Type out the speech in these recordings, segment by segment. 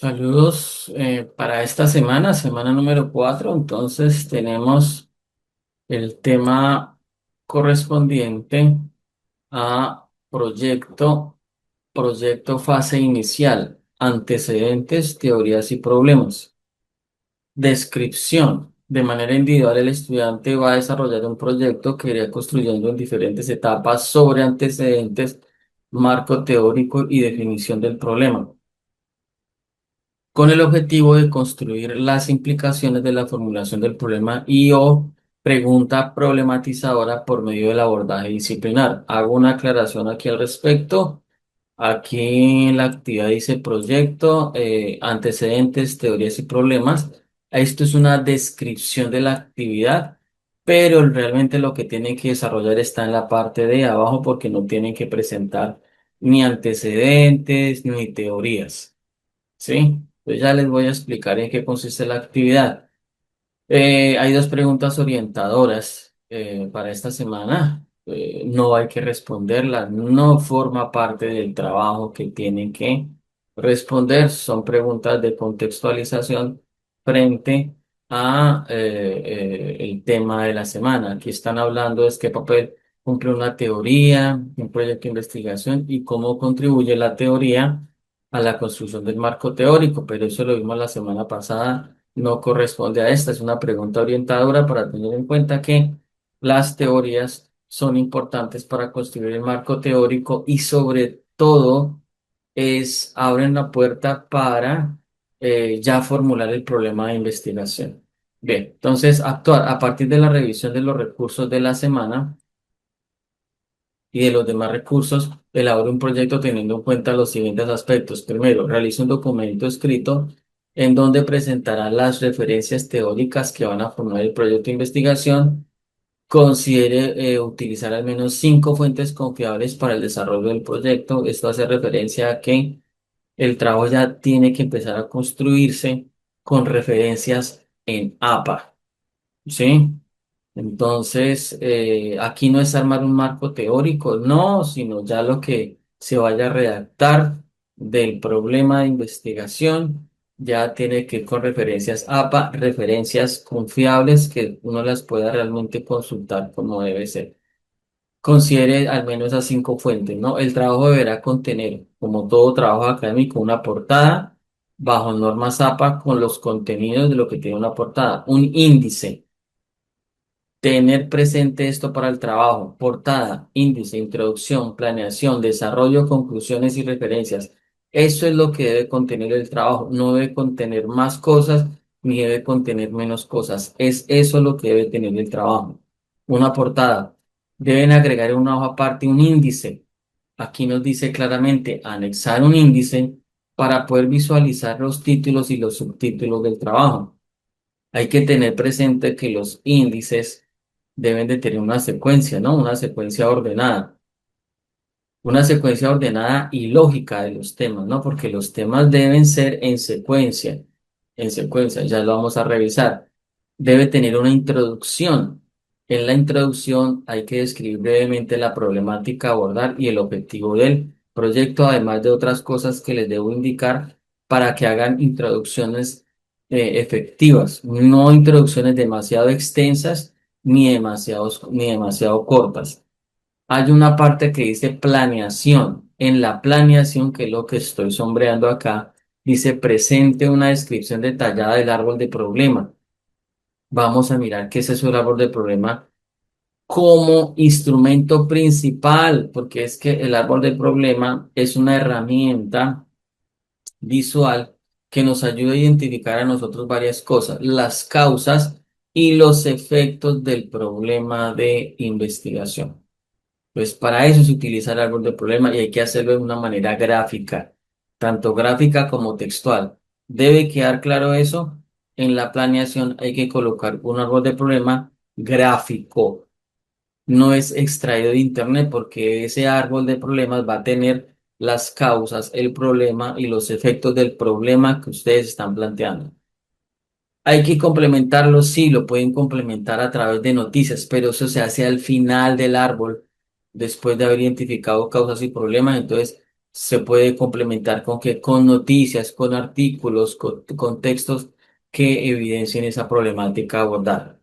Saludos para esta semana, semana número 4. Entonces tenemos el tema correspondiente a proyecto fase inicial, antecedentes, teorías y problemas. Descripción. De manera individual, el estudiante va a desarrollar un proyecto que irá construyendo en diferentes etapas sobre antecedentes, marco teórico y definición del problema, con el objetivo de construir las implicaciones de la formulación del problema y o pregunta problematizadora por medio del abordaje disciplinar. Hago una aclaración aquí al respecto. Aquí en la actividad dice proyecto, antecedentes, teorías y problemas. Esto es una descripción de la actividad, pero realmente lo que tienen que desarrollar está en la parte de abajo porque no tienen que presentar ni antecedentes ni teorías. ¿Sí? Pues ya les voy a explicar en qué consiste la actividad. Hay dos preguntas orientadoras para esta semana. No hay que responderlas, no forma parte del trabajo que tienen que responder. Son preguntas de contextualización frente a el tema de la semana. Aquí están hablando es qué papel cumple una teoría, un proyecto de investigación y cómo contribuye la teoría a la construcción del marco teórico, pero eso lo vimos la semana pasada, no corresponde a esta. Es una pregunta orientadora para tener en cuenta que las teorías son importantes para construir el marco teórico y sobre todo abren la puerta para ya formular el problema de investigación. Bien, entonces actuar a partir de la revisión de los recursos de la semana y de los demás recursos, elabore un proyecto teniendo en cuenta los siguientes aspectos. Primero, realice un documento escrito en donde presentará las referencias teóricas que van a formar el proyecto de investigación. Considere utilizar al menos 5 fuentes confiables para el desarrollo del proyecto. Esto hace referencia a que el trabajo ya tiene que empezar a construirse con referencias en APA. ¿Sí? Entonces, aquí no es armar un marco teórico, no, sino ya lo que se vaya a redactar del problema de investigación, ya tiene que ir con referencias APA, referencias confiables que uno las pueda realmente consultar como debe ser. Considere al menos esas 5 fuentes, ¿no? El trabajo deberá contener, como todo trabajo académico, una portada bajo normas APA con los contenidos de lo que tiene una portada, un índice. Tener presente esto para el trabajo: portada, índice, introducción, planeación, desarrollo, conclusiones y referencias. Eso es lo que debe contener el trabajo. No debe contener más cosas ni debe contener menos cosas. Es eso lo que debe tener el trabajo. Una portada. Deben agregar en una hoja aparte un índice. Aquí nos dice claramente anexar un índice para poder visualizar los títulos y los subtítulos del trabajo. Hay que tener presente que los índices deben de tener una secuencia, ¿no? Una secuencia ordenada y lógica de los temas, ¿no? Porque los temas deben ser en secuencia, ya lo vamos a revisar. Debe tener una introducción. En la introducción hay que describir brevemente la problemática a abordar y el objetivo del proyecto, además de otras cosas que les debo indicar para que hagan introducciones efectivas, no introducciones demasiado extensas ni demasiado cortas. Hay una parte que dice planeación. En la planeación, que es lo que estoy sombreando acá, dice presente una descripción detallada del árbol de problema. Vamos a mirar qué es eso del árbol de problema como instrumento principal, porque es que el árbol de problema es una herramienta visual que nos ayuda a identificar a nosotros varias cosas: las causas y los efectos del problema de investigación. Pues para eso se utiliza el árbol de problema y hay que hacerlo de una manera gráfica, tanto gráfica como textual. Debe quedar claro eso. En la planeación hay que colocar un árbol de problema gráfico. No es extraído de internet porque ese árbol de problemas va a tener las causas, el problema y los efectos del problema que ustedes están planteando. Hay que complementarlo, sí, lo pueden complementar a través de noticias, pero eso se hace al final del árbol, después de haber identificado causas y problemas. Entonces, Se puede complementar con que con noticias, con artículos, con textos que evidencien esa problemática abordada.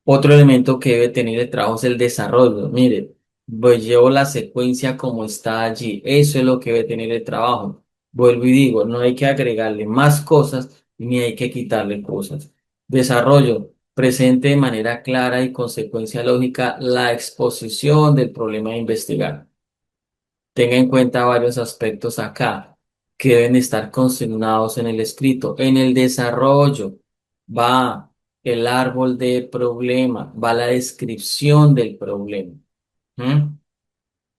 Otro elemento que debe tener el trabajo es el desarrollo. Mire, pues llevo la secuencia como está allí. Eso es lo que debe tener el trabajo. Vuelvo y digo, no hay que agregarle más cosas ni hay que quitarle cosas. Desarrollo. Presente de manera clara y consecuencia lógica la exposición del problema a investigar. Tenga en cuenta varios aspectos acá que deben estar consignados en el escrito. En el desarrollo va el árbol de problema, va la descripción del problema. ¿Mm?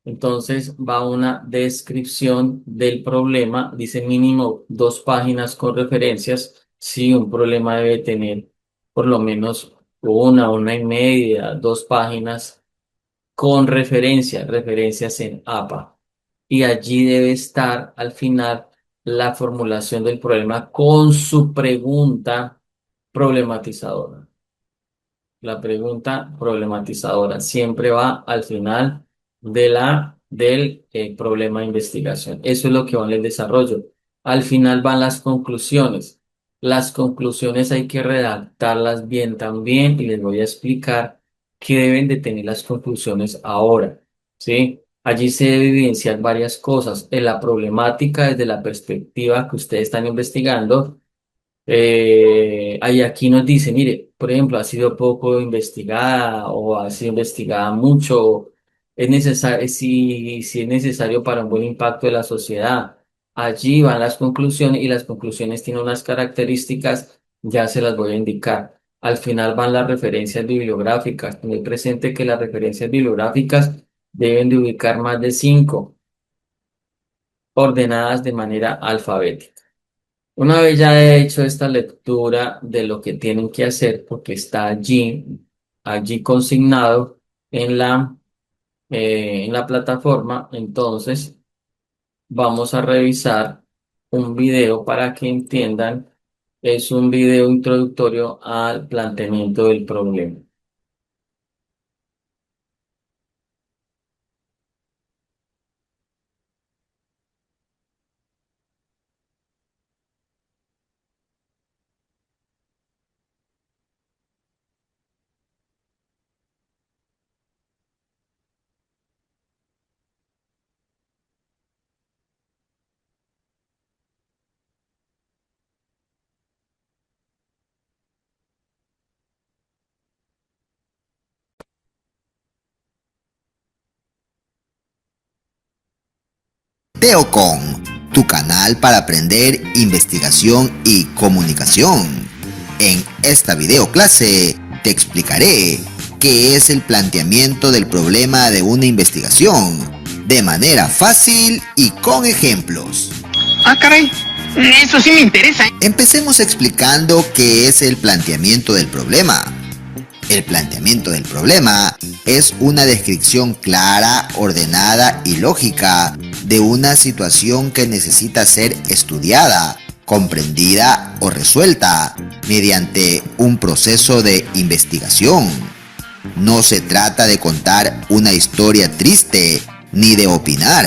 Entonces va una descripción del problema, dice mínimo 2 páginas con referencias. Si un problema debe tener por lo menos una y media, 2 páginas con referencias en APA. Y allí debe estar al final la formulación del problema con su pregunta problematizadora. La pregunta problematizadora siempre va al final del problema de investigación. Eso es lo que va en el desarrollo. Al final van las conclusiones. Las conclusiones hay que redactarlas bien también y les voy a explicar qué deben de tener las conclusiones ahora. ¿Sí? Allí se debe evidenciar varias cosas. En la problemática desde la perspectiva que ustedes están investigando, ahí aquí nos dice, mire, por ejemplo, ha sido poco investigada o ha sido investigada mucho, es necesario, si es necesario para un buen impacto de la sociedad. Allí van las conclusiones y las conclusiones tienen unas características, ya se las voy a indicar. Al final van las referencias bibliográficas. Tener presente que las referencias bibliográficas deben de ubicar más de 5, ordenadas de manera alfabética. Una vez ya he hecho esta lectura de lo que tienen que hacer, porque está allí consignado en la plataforma, entonces vamos a revisar un video para que entiendan. Es un video introductorio al planteamiento del problema. Teocom, tu canal para aprender investigación y comunicación. En esta video clase te explicaré qué es el planteamiento del problema de una investigación de manera fácil y con ejemplos. Ah, caray, eso sí me interesa. Empecemos explicando qué es el planteamiento del problema. El planteamiento del problema es una descripción clara, ordenada y lógica de una situación que necesita ser estudiada, comprendida o resuelta mediante un proceso de investigación. No se trata de contar una historia triste ni de opinar.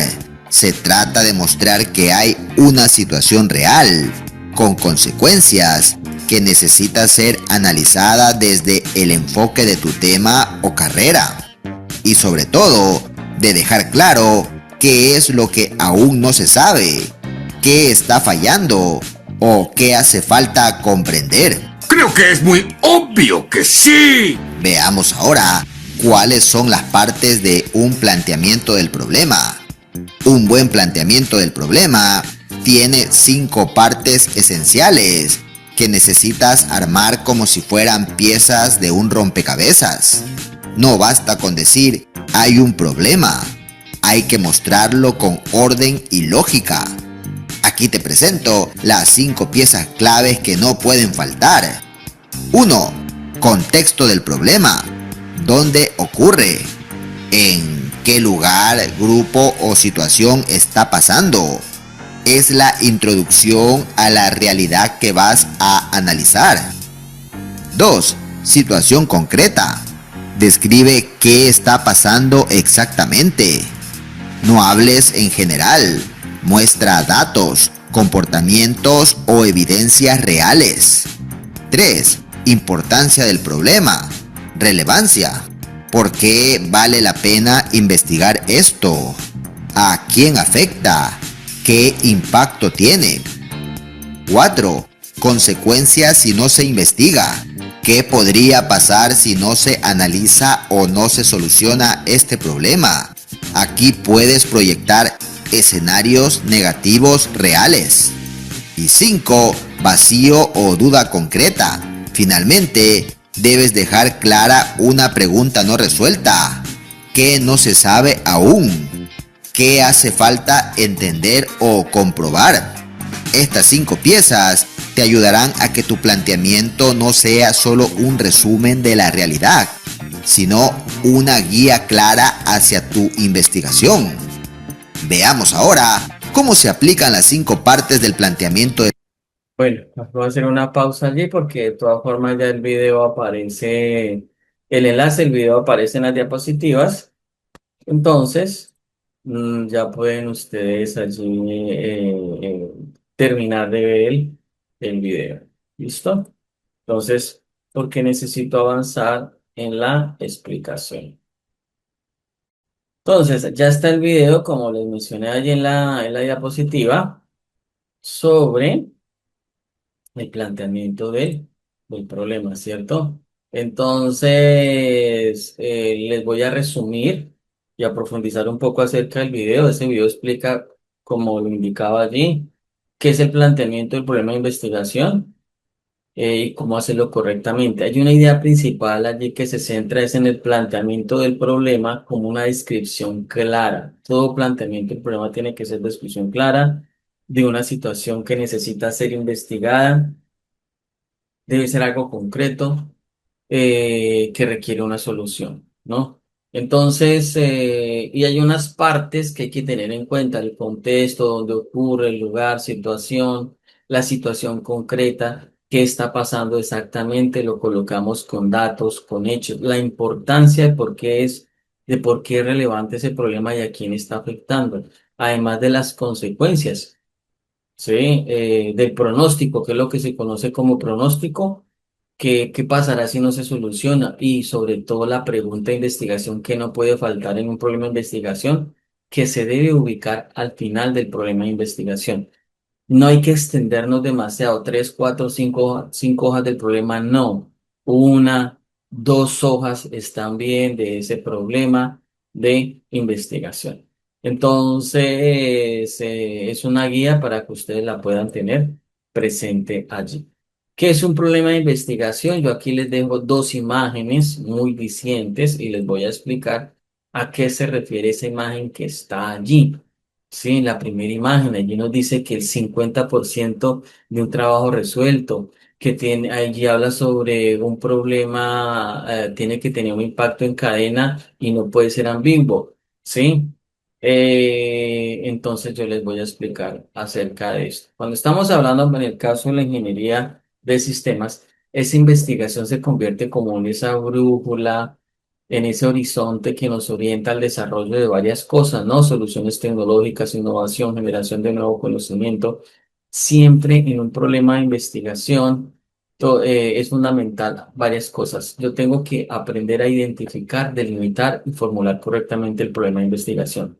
Se trata de mostrar que hay una situación real, con consecuencias, que necesita ser analizada desde el enfoque de tu tema o carrera. Y sobre todo, de dejar claro qué es lo que aún no se sabe, qué está fallando o qué hace falta comprender. Creo que es muy obvio que sí. Veamos ahora cuáles son las partes de un planteamiento del problema. Un buen planteamiento del problema tiene 5 partes esenciales que necesitas armar como si fueran piezas de un rompecabezas. No basta con decir hay un problema, hay que mostrarlo con orden y lógica. Aquí te presento las 5 piezas claves que no pueden faltar. 1. Contexto del problema. ¿Dónde ocurre? ¿En qué lugar, grupo o situación está pasando? Es la introducción a la realidad que vas a analizar. 2. Situación concreta. Describe qué está pasando exactamente. No hables en general, Muestra datos, comportamientos o evidencias reales. 3. Importancia del problema. Relevancia. ¿Por qué vale la pena investigar esto? ¿A quién afecta? ¿Qué impacto tiene? 4. Consecuencias si no se investiga. ¿Qué podría pasar si no se analiza o no se soluciona este problema? Aquí puedes proyectar escenarios negativos reales. Y 5. Vacío o duda concreta. Finalmente, debes dejar clara una pregunta no resuelta. ¿Qué no se sabe aún? ¿Qué hace falta entender o comprobar? Estas 5 piezas te ayudarán a que tu planteamiento no sea solo un resumen de la realidad, sino una guía clara hacia tu investigación. Veamos ahora cómo se aplican las 5 partes del planteamiento de... Bueno, voy a hacer una pausa allí porque de todas formas ya el video aparece, el enlace del video aparece en las diapositivas. Entonces, ya pueden ustedes allí terminar de ver el video. ¿Listo? Entonces, porque necesito avanzar en la explicación. Entonces, ya está el video, como les mencioné allí en la diapositiva, sobre el planteamiento del problema, ¿cierto? Entonces, les voy a resumir y a profundizar un poco acerca del video. Ese video explica, como lo indicaba allí, qué es el planteamiento del problema de investigación y cómo hacerlo correctamente. Hay una idea principal allí que se centra es en el planteamiento del problema como una descripción clara. Todo planteamiento del problema tiene que ser descripción clara de una situación que necesita ser investigada, debe ser algo concreto que requiere una solución, ¿no? Entonces, y hay unas partes que hay que tener en cuenta, el contexto, donde ocurre, el lugar, situación, la situación concreta, qué está pasando exactamente, lo colocamos con datos, con hechos, la importancia de por qué es relevante ese problema y a quién está afectando, además de las consecuencias. Sí, del pronóstico, que es lo que se conoce como pronóstico, qué pasará si no se soluciona y sobre todo la pregunta de investigación que no puede faltar en un problema de investigación, que se debe ubicar al final del problema de investigación. No hay que extendernos demasiado, 3, 4, 5 hojas del problema, no. 1, 2 hojas están bien de ese problema de investigación. Entonces, es una guía para que ustedes la puedan tener presente allí. ¿Qué es un problema de investigación? Yo aquí les dejo 2 imágenes muy dicientes y les voy a explicar a qué se refiere esa imagen que está allí. Sí, en la primera imagen, allí nos dice que el 50% de un trabajo resuelto, que tiene, allí habla sobre un problema, tiene que tener un impacto en cadena y no puede ser ambiguo, ¿sí? Entonces yo les voy a explicar acerca de esto. Cuando estamos hablando en el caso de la ingeniería de sistemas, esa investigación se convierte como en esa brújula en ese horizonte que nos orienta al desarrollo de varias cosas, ¿no? Soluciones tecnológicas, innovación, generación de nuevo conocimiento. Siempre en un problema de investigación es fundamental varias cosas. Yo tengo que aprender a identificar, delimitar y formular correctamente el problema de investigación.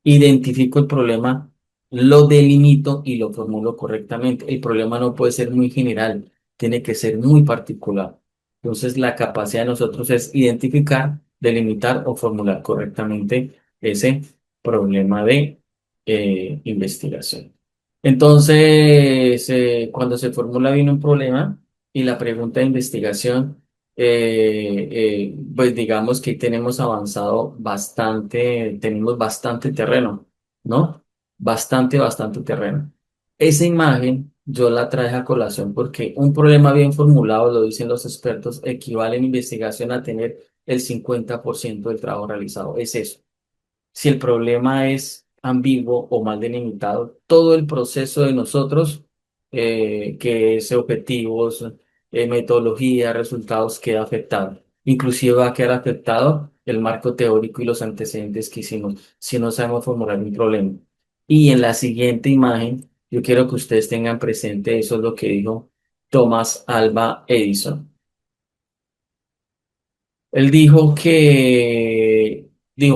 Identifico el problema, lo delimito y lo formulo correctamente. El problema no puede ser muy general, tiene que ser muy particular. Entonces, la capacidad de nosotros es identificar, delimitar o formular correctamente ese problema de investigación. Entonces, cuando se formula bien un problema y la pregunta de investigación, pues digamos que tenemos avanzado bastante, tenemos bastante terreno, ¿no? Bastante terreno. Esa imagen yo la traje a colación porque un problema bien formulado, lo dicen los expertos, equivale en investigación a tener el 50% del trabajo realizado. Es eso. Si el problema es ambiguo o mal delimitado, todo el proceso de nosotros, que es objetivos, metodología, resultados, queda afectado. Inclusive va a quedar afectado el marco teórico y los antecedentes que hicimos si no sabemos formular un problema. Y en la siguiente imagen, yo quiero que ustedes tengan presente, eso es lo que dijo Thomas Alva Edison. Él dijo,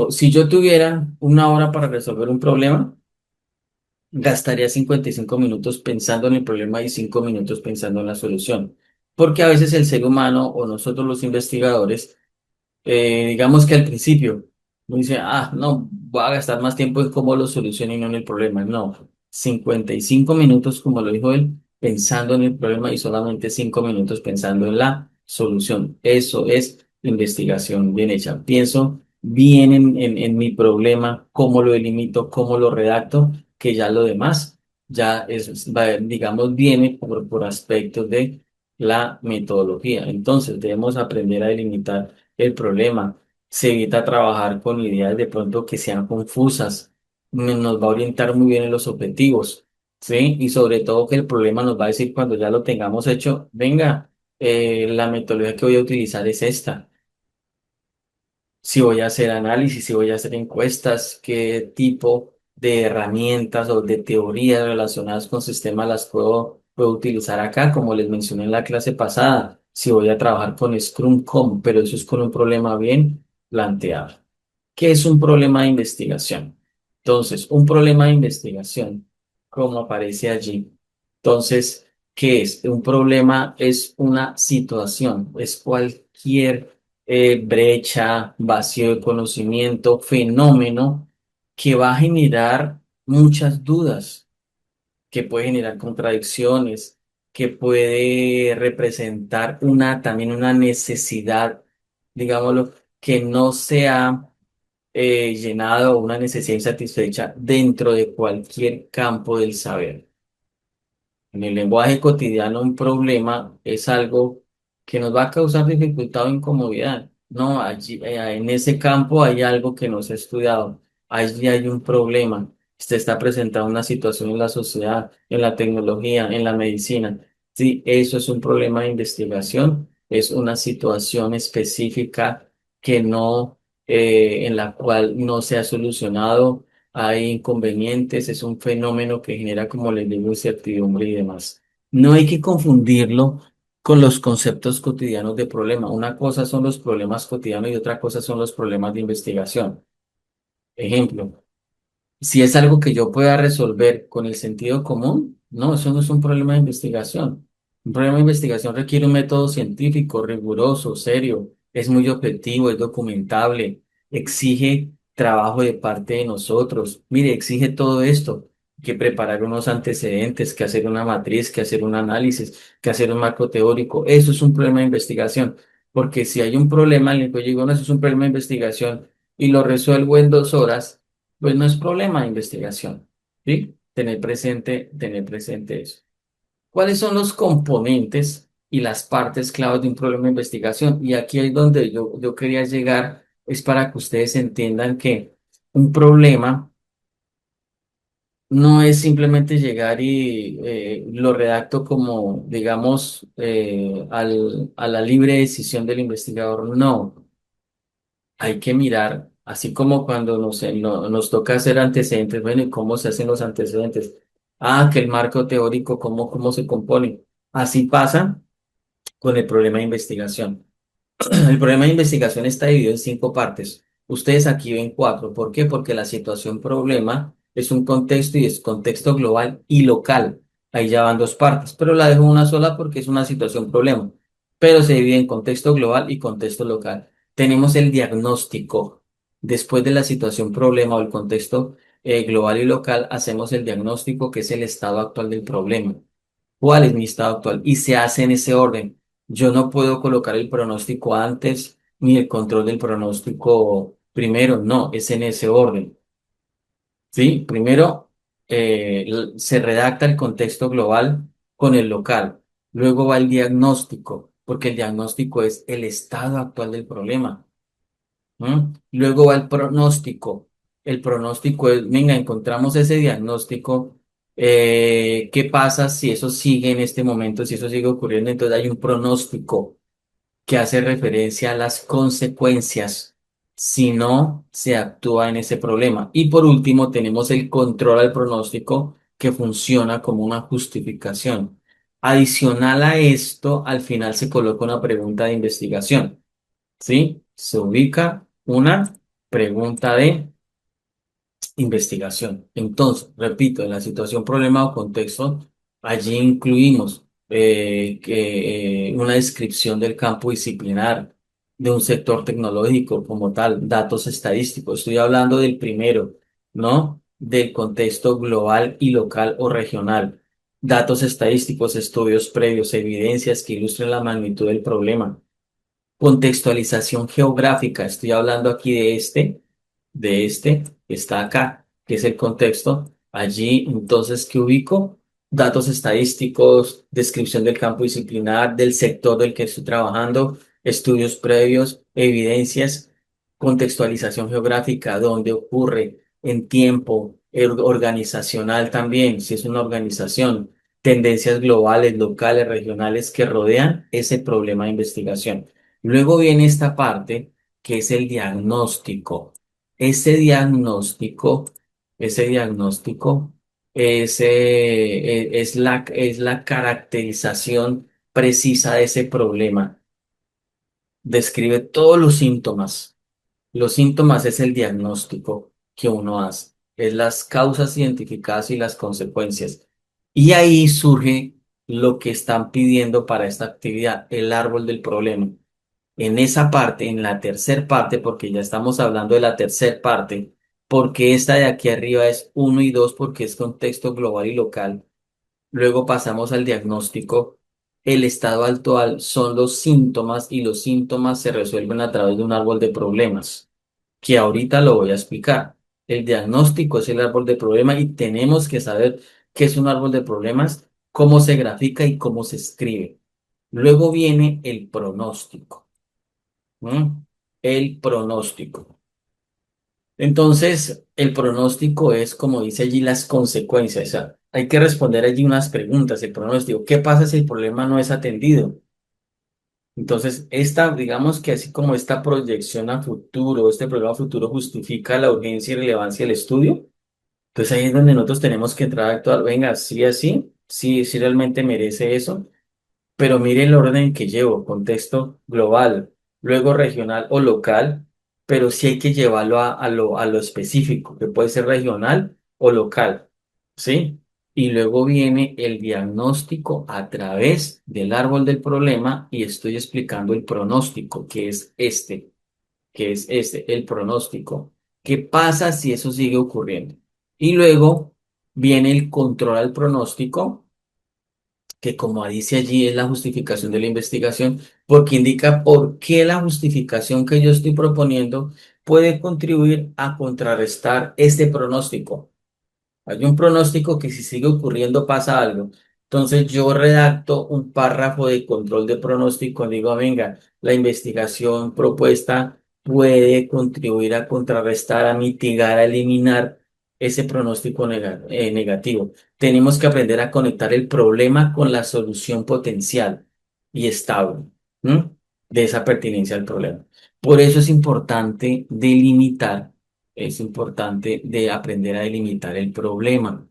si yo tuviera una hora para resolver un problema, gastaría 55 minutos pensando en el problema y 5 minutos pensando en la solución. Porque a veces el ser humano o nosotros los investigadores, digamos que al principio, uno dice, no, voy a gastar más tiempo en cómo lo soluciono y no en el problema. No, 55 minutos, como lo dijo él, pensando en el problema y solamente 5 minutos pensando en la solución. Eso es investigación bien hecha. Pienso bien en mi problema, cómo lo delimito, cómo lo redacto, que ya lo demás ya digamos, viene por aspectos de la metodología. Entonces, debemos aprender a delimitar el problema. Se evita trabajar con ideas de pronto que sean confusas. Nos va a orientar muy bien en los objetivos, ¿sí? Y sobre todo que el problema nos va a decir cuando ya lo tengamos hecho, venga, la metodología que voy a utilizar es esta. Si voy a hacer análisis, si voy a hacer encuestas, qué tipo de herramientas o de teorías relacionadas con sistemas las puedo utilizar acá, como les mencioné en la clase pasada. Si voy a trabajar con Scrum, ¿cómo? Pero eso es con un problema bien planteado. ¿Qué es un problema de investigación? Entonces, un problema de investigación, como aparece allí. Entonces, ¿qué es? Un problema es una situación, es cualquier brecha, vacío de conocimiento, fenómeno que va a generar muchas dudas, que puede generar contradicciones, que puede representar también una necesidad, digámoslo, que no sea llenado o una necesidad insatisfecha dentro de cualquier campo del saber. En el lenguaje cotidiano, un problema es algo que nos va a causar dificultad o incomodidad. No, allí, en ese campo hay algo que no se ha estudiado. Allí hay un problema. Se está presentando una situación en la sociedad, en la tecnología, en la medicina. Sí, eso es un problema de investigación. Es una situación específica que no, en la cual no se ha solucionado, hay inconvenientes, es un fenómeno que genera, como les digo, incertidumbre y demás. No hay que confundirlo con los conceptos cotidianos de problema. Una cosa son los problemas cotidianos y otra cosa son los problemas de investigación. Ejemplo. Si es algo que yo pueda resolver con el sentido común, no, eso no es un problema de investigación. Un problema de investigación requiere un método científico, riguroso, serio, es muy objetivo, es documentable, exige trabajo de parte de nosotros. Mire, exige todo esto, que preparar unos antecedentes, que hacer una matriz, que hacer un análisis, que hacer un marco teórico. Eso es un problema de investigación, porque si hay un problema en el que yo digo, no, eso es un problema de investigación y lo resuelvo en 2 horas, pues no es problema de investigación, ¿sí? Tener presente eso. ¿Cuáles son los componentes y las partes claves de un problema de investigación? Y aquí es donde yo quería llegar, es para que ustedes entiendan que un problema no es simplemente llegar y lo redacto como, digamos, a la libre decisión del investigador. No, hay que mirar, así como cuando nos toca hacer antecedentes, bueno, ¿y cómo se hacen los antecedentes? Que el marco teórico, cómo se compone. Así pasa con el problema de investigación. El problema de investigación está dividido en 5 partes. Ustedes aquí ven 4. ¿Por qué? Porque la situación problema es un contexto y es contexto global y local. Ahí ya van 2 partes, pero la dejo una sola porque es una situación problema. Pero se divide en contexto global y contexto local. Tenemos el diagnóstico. Después de la situación problema o el contexto global y local, hacemos el diagnóstico, que es el estado actual del problema. ¿Cuál es mi estado actual? Y se hace en ese orden. Yo no puedo colocar el pronóstico antes ni el control del pronóstico primero, no, es en ese orden. ¿Sí? Primero se redacta el contexto global con el local. Luego va el diagnóstico, porque el diagnóstico es el estado actual del problema. Luego va el pronóstico. El pronóstico es, venga, encontramos ese diagnóstico. ¿Qué pasa si eso sigue en este momento, si eso sigue ocurriendo? Entonces hay un pronóstico que hace referencia a las consecuencias, si no se actúa en ese problema. Y por último, tenemos el control al pronóstico que funciona como una justificación. Adicional a esto, al final se coloca una pregunta de investigación, ¿sí? Se ubica una pregunta de investigación. Entonces, repito, en la situación, problema o contexto, allí incluimos una descripción del campo disciplinar de un sector tecnológico como tal, datos estadísticos. Estoy hablando del primero, ¿no? Del contexto global y local o regional. Datos estadísticos, estudios previos, evidencias que ilustren la magnitud del problema. Contextualización geográfica, estoy hablando aquí de este que está acá, que es el contexto. Allí, entonces, ¿qué ubico? Datos estadísticos, descripción del campo disciplinar, del sector del que estoy trabajando, estudios previos, evidencias, contextualización geográfica, dónde ocurre en tiempo, organizacional también, si es una organización, tendencias globales, locales, regionales que rodean ese problema de investigación. Luego viene esta parte que es el diagnóstico. Ese diagnóstico, ese diagnóstico es la caracterización precisa de ese problema. Describe todos los síntomas. Los síntomas es el diagnóstico que uno hace. Es las causas identificadas y las consecuencias. Y ahí surge lo que están pidiendo para esta actividad, el árbol del problema. En esa parte, en la tercer parte, porque ya estamos hablando de la tercer parte, porque esta de aquí arriba es uno y 2 porque es contexto global y local. Luego pasamos al diagnóstico. El estado actual son los síntomas y los síntomas se resuelven a través de un árbol de problemas, que ahorita lo voy a explicar. El diagnóstico es el árbol de problemas y tenemos que saber qué es un árbol de problemas, cómo se grafica y cómo se escribe. Luego viene el pronóstico. ¿Mm? El pronóstico. Entonces, el pronóstico es, como dice allí, las consecuencias. O sea, hay que responder allí unas preguntas. El pronóstico, ¿qué pasa si el problema no es atendido? Entonces, digamos que así como esta proyección a futuro, este problema a futuro justifica la urgencia y relevancia del estudio, entonces ahí es donde nosotros tenemos que entrar a actuar. Venga, sí, así, sí, sí realmente merece eso. Pero mire el orden que llevo, contexto global, luego regional o local, pero sí hay que llevarlo a lo específico, que puede ser regional o local, ¿sí? Y luego viene el diagnóstico a través del árbol del problema y estoy explicando el pronóstico, el pronóstico. ¿Qué pasa si eso sigue ocurriendo? Y luego viene el control al pronóstico que como dice allí es la justificación de la investigación, porque indica por qué la justificación que yo estoy proponiendo puede contribuir a contrarrestar este pronóstico. Hay un pronóstico que si sigue ocurriendo pasa algo. Entonces yo redacto un párrafo de control de pronóstico, digo, venga, la investigación propuesta puede contribuir a contrarrestar, a mitigar, a eliminar ese pronóstico negativo. Tenemos que aprender a conectar el problema con la solución potencial y estable, ¿m? De esa pertinencia al problema. Por eso es importante delimitar, es importante de aprender a delimitar el problema.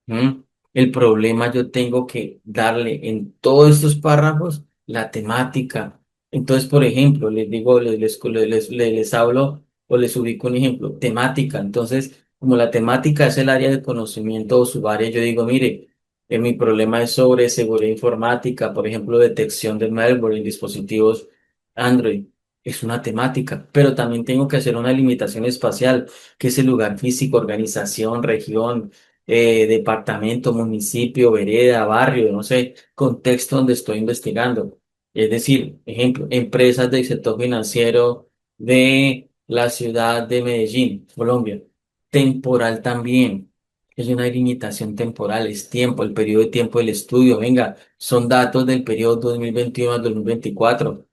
¿Mm? El problema yo tengo que darle en todos estos párrafos la temática. Entonces, por ejemplo, les digo, les hablo o les ubico un ejemplo, temática. Entonces, como la temática es el área de conocimiento o su área, yo digo, mire, mi problema es sobre seguridad informática, por ejemplo, detección de malware en dispositivos Android. Es una temática, pero también tengo que hacer una limitación espacial, que es el lugar físico, organización, región, departamento, municipio, vereda, barrio, no sé, contexto donde estoy investigando. Es decir, ejemplo, empresas del sector financiero de la ciudad de Medellín, Colombia. Temporal también. Es una limitación temporal, es tiempo, el periodo de tiempo del estudio. Venga, son datos del periodo 2021 al 2024.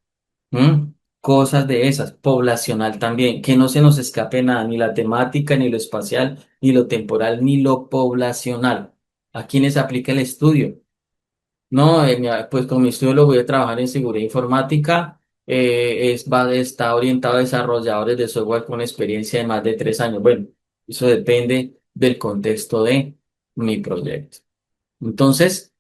¿Mm? Cosas de esas, poblacional también, que no se nos escape nada, ni la temática, ni lo espacial, ni lo temporal, ni lo poblacional. ¿A quiénes aplica el estudio? No, pues con mi estudio lo voy a trabajar en seguridad informática está orientado a desarrolladores de software con experiencia de más de 3 años. Bueno, eso depende del contexto de mi proyecto. Entonces,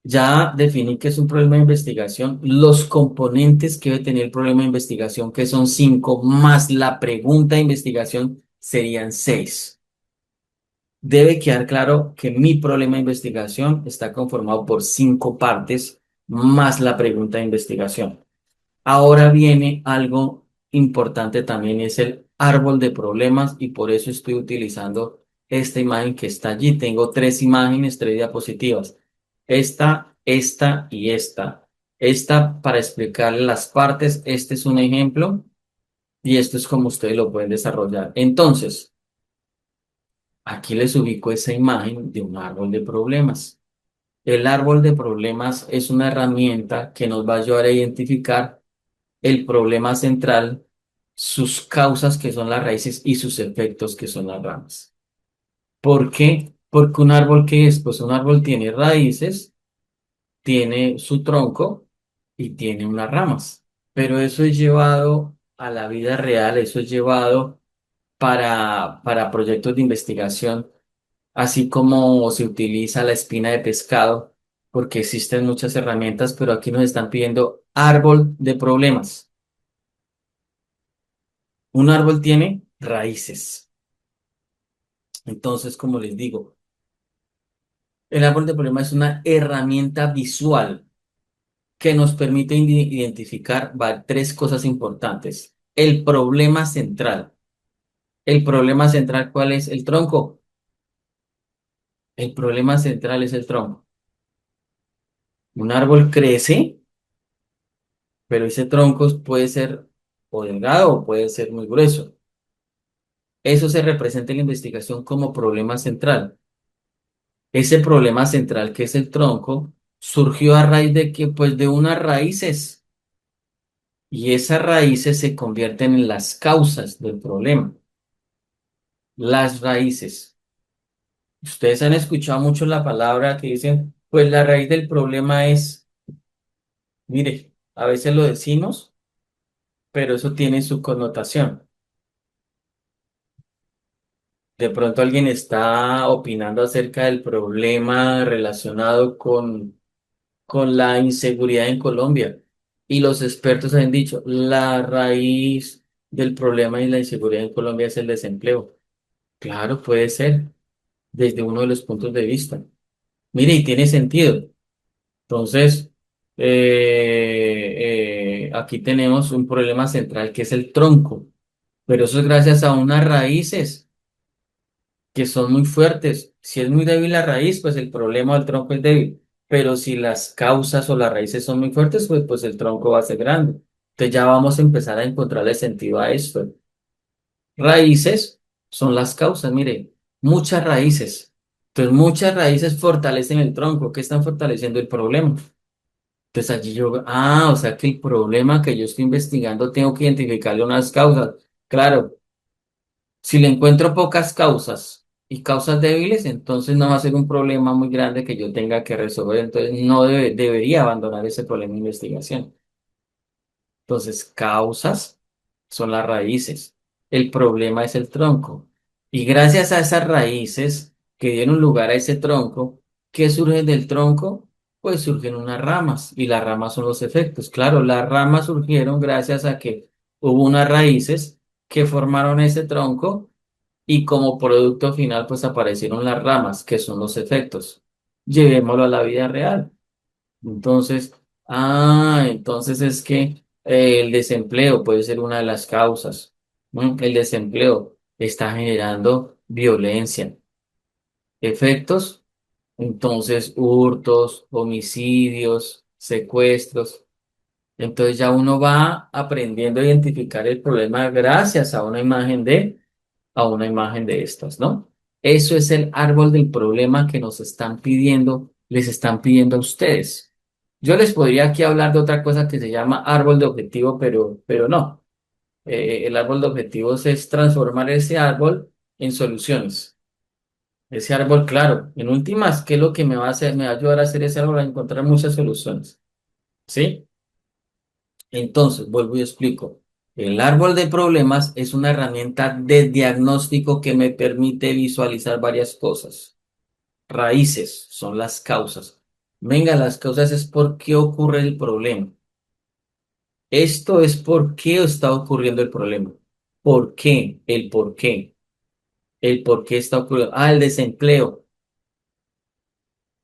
ya definí que es un problema de investigación. Los componentes que debe tener el problema de investigación, que son 5, más la pregunta de investigación, serían 6. Debe quedar claro que mi problema de investigación está conformado por 5 partes, más la pregunta de investigación. Ahora viene algo importante también, es el árbol de problemas, y por eso estoy utilizando esta imagen que está allí. Tengo 3 imágenes, 3 diapositivas. Esta y esta. Esta para explicarle las partes. Este es un ejemplo y esto es como ustedes lo pueden desarrollar. Entonces, aquí les ubico esa imagen de un árbol de problemas. El árbol de problemas es una herramienta que nos va a ayudar a identificar el problema central, sus causas, que son las raíces, y sus efectos, que son las ramas. ¿Por qué? Porque un árbol, ¿qué es? Pues un árbol tiene raíces, tiene su tronco y tiene unas ramas. Pero eso es llevado a la vida real, eso es llevado para proyectos de investigación, así como se utiliza la espina de pescado, porque existen muchas herramientas, pero aquí nos están pidiendo árbol de problemas. Un árbol tiene raíces. Entonces, como les digo, el árbol de problema es una herramienta visual que nos permite identificar 3 cosas importantes. El problema central. ¿El problema central cuál es? El tronco. El problema central es el tronco. Un árbol crece, pero ese tronco puede ser o delgado o puede ser muy grueso. Eso se representa en la investigación como problema central. Ese problema central, que es el tronco, surgió a raíz de que, pues, de unas raíces, y esas raíces se convierten en las causas del problema. Las raíces. Ustedes han escuchado mucho la palabra que dicen, pues la raíz del problema es, mire, a veces lo decimos, pero eso tiene su connotación. De pronto alguien está opinando acerca del problema relacionado con la inseguridad en Colombia. Y los expertos han dicho, la raíz del problema y la inseguridad en Colombia es el desempleo. Claro, puede ser, desde uno de los puntos de vista. Mire, y tiene sentido. Entonces, aquí tenemos un problema central que es el tronco, pero eso es gracias a unas raíces que son muy fuertes. Si es muy débil la raíz, pues el problema del tronco es débil. Pero si las causas o las raíces son muy fuertes, pues el tronco va a ser grande. Entonces ya vamos a empezar a encontrarle sentido a esto. Raíces son las causas, mire, muchas raíces. Entonces muchas raíces fortalecen el tronco. ¿Qué están fortaleciendo? El problema. Entonces allí yo, o sea que el problema que yo estoy investigando tengo que identificarle unas causas. Claro. Si le encuentro pocas causas y causas débiles, entonces no va a ser un problema muy grande que yo tenga que resolver. Entonces no debería abandonar ese problema de investigación. Entonces, causas son las raíces. El problema es el tronco. Y gracias a esas raíces que dieron lugar a ese tronco, ¿qué surge del tronco? Pues surgen unas ramas, y las ramas son los efectos. Claro, las ramas surgieron gracias a que hubo unas raíces que formaron ese tronco, y como producto final pues aparecieron las ramas, que son los efectos. Llevémoslo a la vida real. Entonces, entonces es que el desempleo puede ser una de las causas. El desempleo está generando violencia. Efectos, entonces, hurtos, homicidios, secuestros. Entonces ya uno va aprendiendo a identificar el problema gracias a una imagen de estas, ¿no? Eso es el árbol del problema que nos están pidiendo, les están pidiendo a ustedes. Yo les podría aquí hablar de otra cosa que se llama árbol de objetivo, pero no. El árbol de objetivos es transformar ese árbol en soluciones. Ese árbol, claro, en últimas, ¿qué es lo que me va a hacer? Me va a ayudar a hacer ese árbol a encontrar muchas soluciones. ¿Sí? Entonces, vuelvo y explico. El árbol de problemas es una herramienta de diagnóstico que me permite visualizar varias cosas. Raíces son las causas. Venga, las causas es por qué ocurre el problema. Esto es por qué está ocurriendo el problema. ¿Por qué? El por qué. El por qué está ocurriendo. Ah, el desempleo.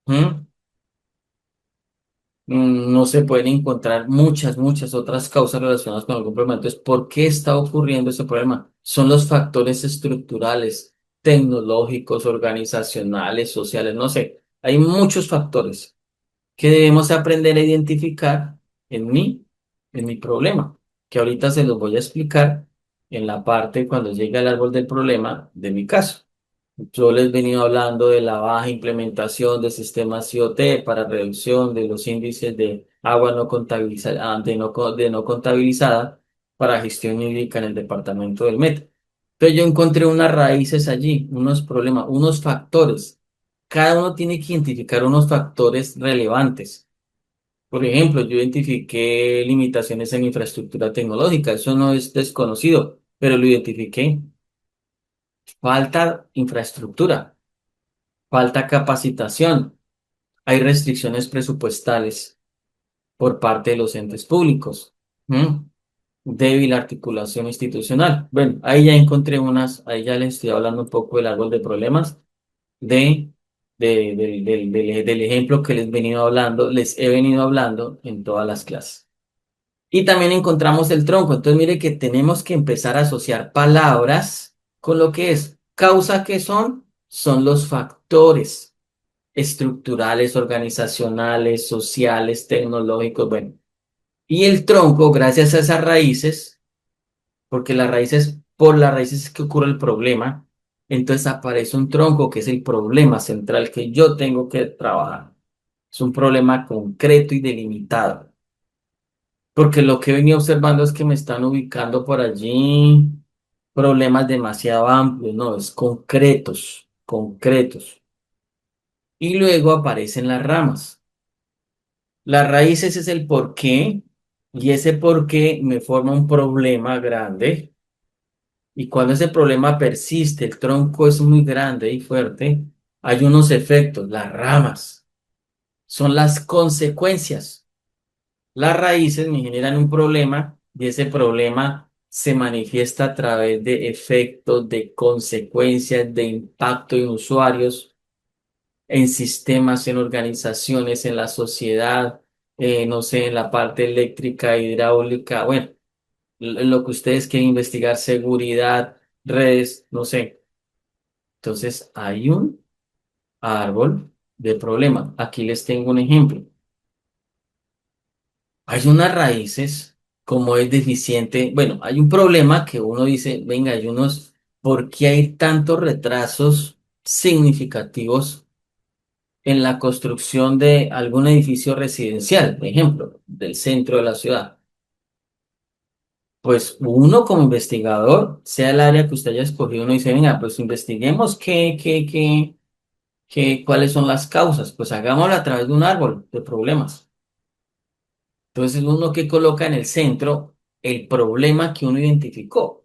¿Mm? No se pueden encontrar muchas otras causas relacionadas con algún problema. Entonces, ¿por qué está ocurriendo ese problema? Son los factores estructurales, tecnológicos, organizacionales, sociales, no sé. Hay muchos factores que debemos aprender a identificar en mí, en mi problema, que ahorita se los voy a explicar en la parte cuando llegue al árbol del problema de mi caso. Yo les he venido hablando de la baja implementación de sistemas IoT para reducción de los índices de agua no contabilizada, de no contabilizada para gestión hídrica en el departamento del Meta. Entonces yo encontré unas raíces allí, unos problemas, unos factores. Cada uno tiene que identificar unos factores relevantes. Por ejemplo, yo identifiqué limitaciones en infraestructura tecnológica. Eso no es desconocido, pero lo identifiqué. Falta infraestructura. Falta capacitación. Hay restricciones presupuestales por parte de los entes públicos. ¿Mm? Débil articulación institucional. Bueno, ahí ya encontré unas, ahí ya les estoy hablando un poco del árbol de problemas, de, del ejemplo que les he venido hablando, les he venido hablando en todas las clases. Y también encontramos el tronco. Entonces, mire que tenemos que empezar a asociar palabras con lo que es causa, que son los factores estructurales, organizacionales, sociales, tecnológicos, bueno. Y el tronco, gracias a esas raíces, porque las raíces, por las raíces es que ocurre el problema, entonces aparece un tronco que es el problema central que yo tengo que trabajar. Es un problema concreto y delimitado, porque lo que he venido observando es que me están ubicando por allí problemas demasiado amplios, no, es concretos, concretos. Y luego aparecen las ramas. Las raíces es el por qué, y ese por qué me forma un problema grande. Y cuando ese problema persiste, el tronco es muy grande y fuerte, hay unos efectos, las ramas, son las consecuencias. Las raíces me generan un problema y ese problema se manifiesta a través de efectos, de consecuencias, de impacto en usuarios, en sistemas, en organizaciones, en la sociedad, no sé, en la parte eléctrica, hidráulica, bueno, lo que ustedes quieren investigar, seguridad, redes, no sé. Entonces, hay un árbol de problema. Aquí les tengo un ejemplo. Hay unas raíces, como es deficiente, bueno, hay un problema que uno dice, venga, hay unos, ¿por qué hay tantos retrasos significativos en la construcción de algún edificio residencial, por ejemplo, del centro de la ciudad? Pues uno como investigador, sea el área que usted haya escogido, uno dice, venga, pues investiguemos cuáles son las causas, pues hagámoslo a través de un árbol de problemas. Entonces uno que coloca en el centro el problema que uno identificó.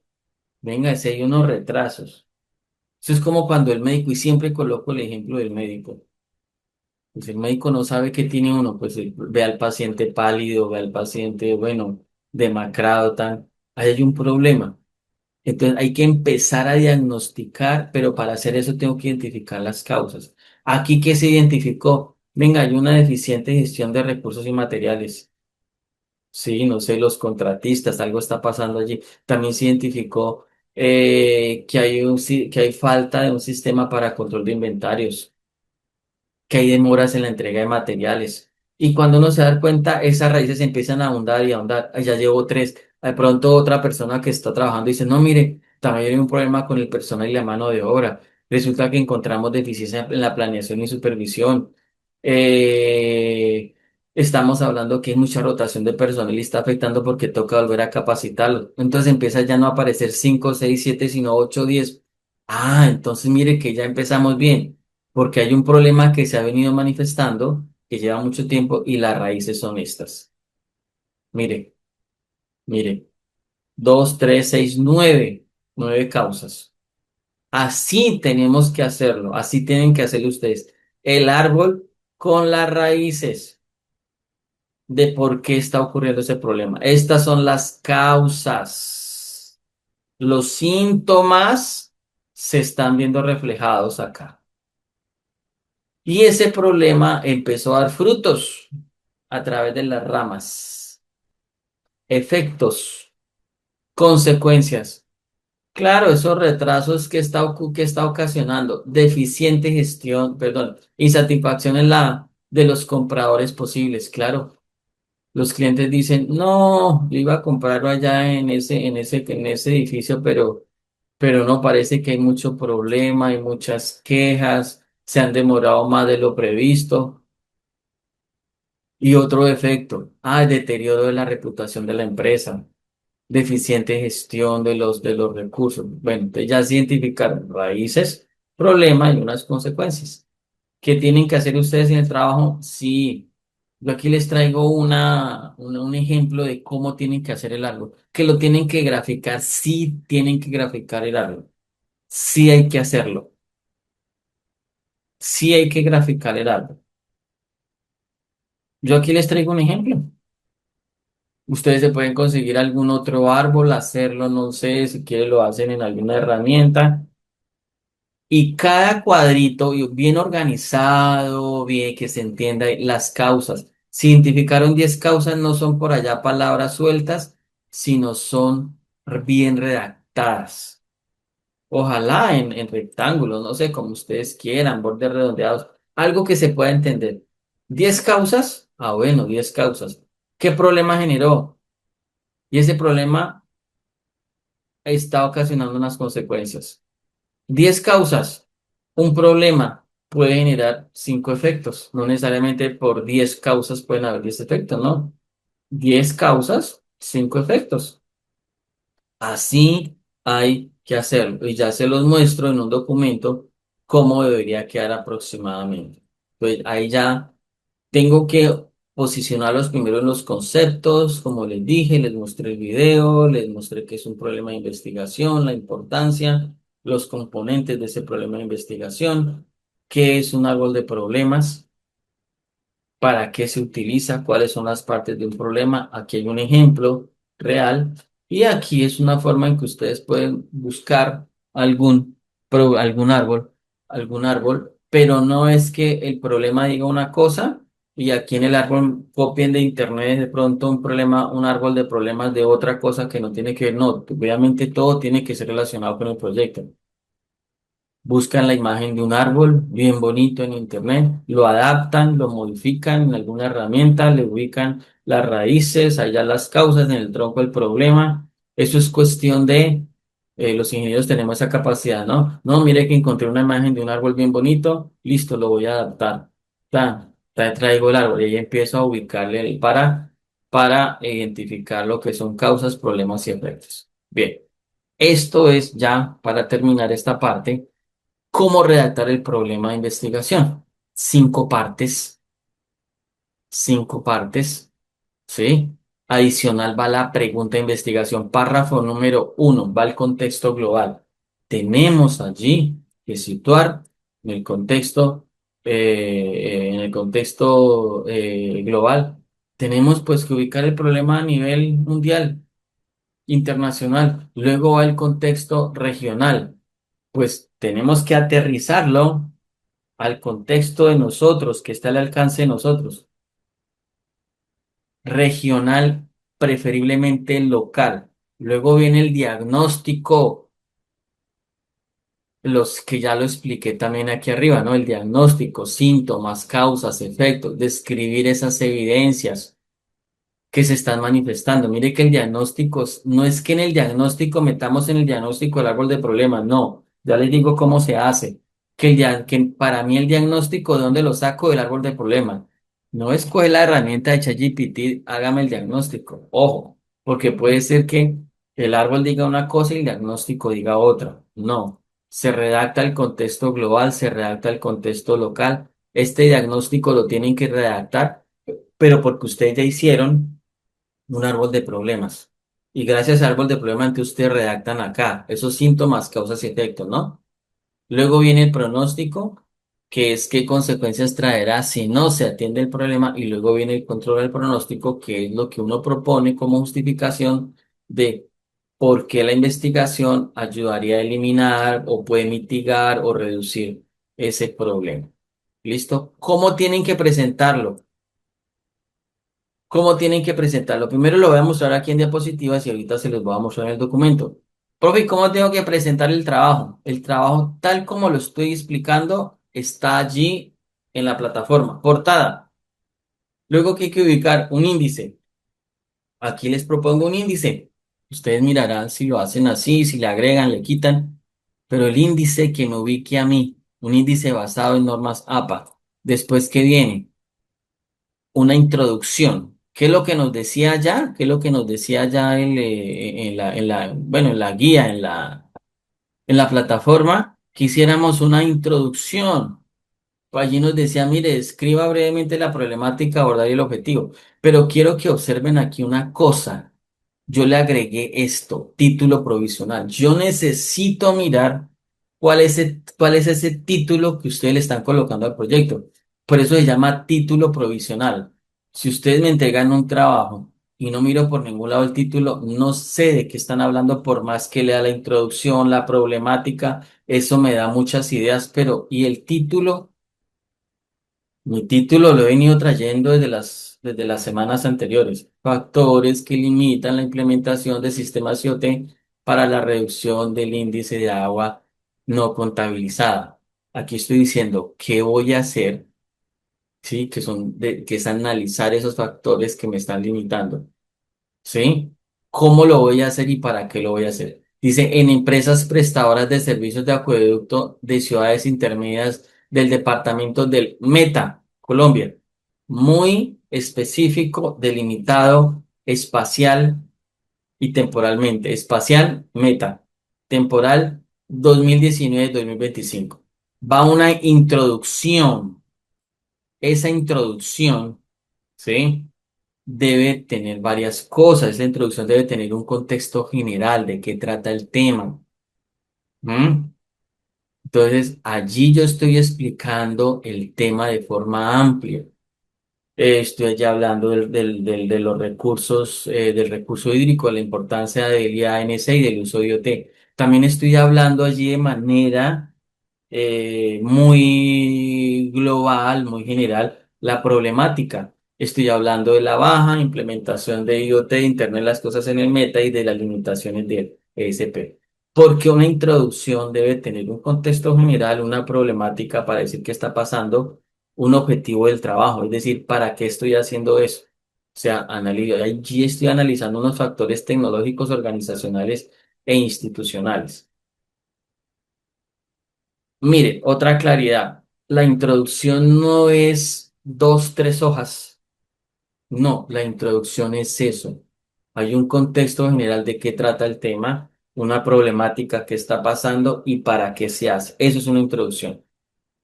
Venga, si hay unos retrasos. Eso es como cuando el médico, y siempre coloco el ejemplo del médico. Pues el médico no sabe qué tiene uno, pues ve al paciente pálido, ve al paciente, bueno, demacrado, tan. Ahí hay un problema. Entonces hay que empezar a diagnosticar, pero para hacer eso tengo que identificar las causas. Aquí, ¿qué se identificó? Venga, hay una deficiente gestión de recursos y materiales. Sí, no sé, los contratistas, algo está pasando allí. También se identificó que hay que hay falta de un sistema para control de inventarios, que hay demoras en la entrega de materiales. Y cuando uno se da cuenta, esas raíces empiezan a ahondar y a ahondar. "Ay, ya llevo tres". De pronto otra persona que está trabajando dice, no, mire, también hay un problema con el personal y la mano de obra. Resulta que encontramos deficiencia en la planeación y supervisión. Estamos hablando que hay mucha rotación de personal y está afectando porque toca volver a capacitarlo. Entonces empieza ya no a aparecer 5, 6, 7, sino 8, 10. Ah, entonces mire que ya empezamos bien porque hay un problema que se ha venido manifestando, que lleva mucho tiempo y las raíces son estas. Mire. Mire, 2, 3, 6, 9, 9 causas. Así tenemos que hacerlo, así tienen que hacerlo ustedes. El árbol con las raíces de por qué está ocurriendo ese problema. Estas son las causas. Los síntomas se están viendo reflejados acá. Y ese problema empezó a dar frutos a través de las ramas, efectos, consecuencias. Claro, esos retrasos que está ocasionando, deficiente gestión, perdón, insatisfacción en la de los compradores posibles. Claro, los clientes dicen, no, yo iba a comprarlo allá en ese edificio, pero no parece que hay mucho problema, hay muchas quejas, se han demorado más de lo previsto. Y otro efecto, el deterioro de la reputación de la empresa, deficiente gestión de los recursos. Bueno, entonces ya se identificaron raíces, problema y unas consecuencias. ¿Qué tienen que hacer ustedes en el trabajo? Sí, yo aquí les traigo un ejemplo de cómo tienen que hacer el árbol, que lo tienen que graficar, sí tienen que graficar el árbol, sí hay que hacerlo, sí hay que graficar el árbol. Yo aquí les traigo un ejemplo. Ustedes se pueden conseguir algún otro árbol, hacerlo, no sé, si quieren lo hacen en alguna herramienta. Y cada cuadrito bien organizado, bien que se entienda las causas. Si identificaron 10 causas, no son por allá palabras sueltas, sino son bien redactadas. Ojalá en rectángulos, no sé, como ustedes quieran, bordes redondeados, algo que se pueda entender. 10 causas, bueno, 10 causas. ¿Qué problema generó? Y ese problema está ocasionando unas consecuencias. 10 causas. Un problema puede generar 5 efectos. No necesariamente por 10 causas pueden haber 10 efectos, ¿no? 10 causas, 5 efectos. Así hay que hacerlo. Y ya se los muestro en un documento cómo debería quedar aproximadamente. Pues ahí ya tengo que posicionarlos primero en los conceptos, como les dije, les mostré el video, les mostré que es un problema de investigación, la importancia, los componentes de ese problema de investigación, qué es un árbol de problemas, para qué se utiliza, cuáles son las partes de un problema. Aquí hay un ejemplo real y aquí es una forma en que ustedes pueden buscar algún, algún árbol, pero no es que el problema diga una cosa y aquí en el árbol copien de internet de pronto un problema, un árbol de problemas de otra cosa que no tiene que ver. No, obviamente todo tiene que ser relacionado con el proyecto. Buscan la imagen de un árbol bien bonito en internet, lo adaptan, lo modifican en alguna herramienta, le ubican las raíces, allá las causas en el tronco del problema. Eso es cuestión de, los ingenieros tenemos esa capacidad, ¿no? No, mire que encontré una imagen de un árbol bien bonito, listo, lo voy a adaptar. Traigo el árbol y ahí empiezo a ubicarle para identificar lo que son causas, problemas y efectos. Bien, esto es ya para terminar esta parte. ¿Cómo redactar el problema de investigación? 5 partes, 5 partes, ¿sí? Adicional va la pregunta de investigación. Párrafo número 1, va el contexto global. Tenemos allí que situar en el contexto, global. Tenemos pues que ubicar el problema a nivel mundial, internacional. Luego va el contexto regional. Pues tenemos que aterrizarlo al contexto de nosotros, que está al alcance de nosotros. Regional, preferiblemente local. Luego viene el diagnóstico, los que ya lo expliqué también aquí arriba, ¿no? El diagnóstico, síntomas, causas, efectos, describir esas evidencias que se están manifestando. Mire que el diagnóstico, no es que en el diagnóstico metamos en el diagnóstico el árbol de problemas, no, ya les digo cómo se hace. Que para mí el diagnóstico, ¿de dónde lo saco? Del árbol de problemas. No es coger la herramienta de ChatGPT, hágame el diagnóstico. Ojo, porque puede ser que el árbol diga una cosa y el diagnóstico diga otra. No, se redacta el contexto global, se redacta el contexto local. Este diagnóstico lo tienen que redactar, pero porque ustedes ya hicieron un árbol de problemas. Y gracias al árbol de problema que ustedes redactan acá, esos síntomas, causas y efectos, ¿no? Luego viene el pronóstico, que es qué consecuencias traerá si no se atiende el problema, y luego viene el control del pronóstico, que es lo que uno propone como justificación de por qué la investigación ayudaría a eliminar o puede mitigar o reducir ese problema. ¿Listo? ¿Cómo tienen que presentarlo? ¿Cómo tienen que presentarlo? Primero lo voy a mostrar aquí en diapositivas y ahorita se los voy a mostrar en el documento. Profe, ¿cómo tengo que presentar el trabajo? El trabajo, tal como lo estoy explicando, está allí en la plataforma. Portada. Luego que hay que ubicar un índice. Aquí les propongo un índice. Ustedes mirarán si lo hacen así, si le agregan, le quitan. Pero el índice que me ubique a mí, un índice basado en normas APA. Después, ¿qué viene? Una introducción. ¿Qué es lo que nos decía ya? ¿Qué es lo que nos decía ya bueno, en la guía, en la plataforma? Quisiéramos una introducción. Allí nos decía, mire, escriba brevemente la problemática, abordar el objetivo. Pero quiero que observen aquí una cosa. Yo le agregué esto, título provisional. Yo necesito mirar cuál es ese título que ustedes le están colocando al proyecto. Por eso se llama título provisional. Si ustedes me entregan un trabajo y no miro por ningún lado el título, no sé de qué están hablando por más que lea la introducción, la problemática, eso me da muchas ideas, pero ¿y el título? Mi título lo he venido trayendo desde las semanas anteriores. Factores que limitan la implementación de sistemas IoT para la reducción del índice de agua no contabilizada. Aquí estoy diciendo qué voy a hacer, ¿sí? Que es analizar esos factores que me están limitando. ¿Sí? ¿Cómo lo voy a hacer y para qué lo voy a hacer? Dice, en empresas prestadoras de servicios de acueducto de ciudades intermedias del departamento del Meta, Colombia. Muy específico, delimitado, espacial y temporalmente. Espacial, Meta. Temporal, 2019-2025. Va una introducción. Esa introducción, ¿sí? Debe tener varias cosas. Esa introducción debe tener un contexto general de qué trata el tema. ¿M? Entonces, allí yo estoy explicando el tema de forma amplia. Estoy ya hablando de los recursos, del recurso hídrico, la importancia del IANC y del uso de IoT. También estoy hablando allí de manera muy global, muy general, la problemática. Estoy hablando de la baja implementación de IoT, de Internet de las Cosas en el Meta y de las limitaciones del ESP. Porque una introducción debe tener un contexto general, una problemática para decir qué está pasando, un objetivo del trabajo, es decir, ¿para qué estoy haciendo eso? O sea, allí estoy analizando unos factores tecnológicos, organizacionales e institucionales. Mire, otra claridad. La introducción no es dos, tres hojas. No, la introducción es eso. Hay un contexto general de qué trata el tema, una problemática que está pasando y para qué se hace. Eso es una introducción.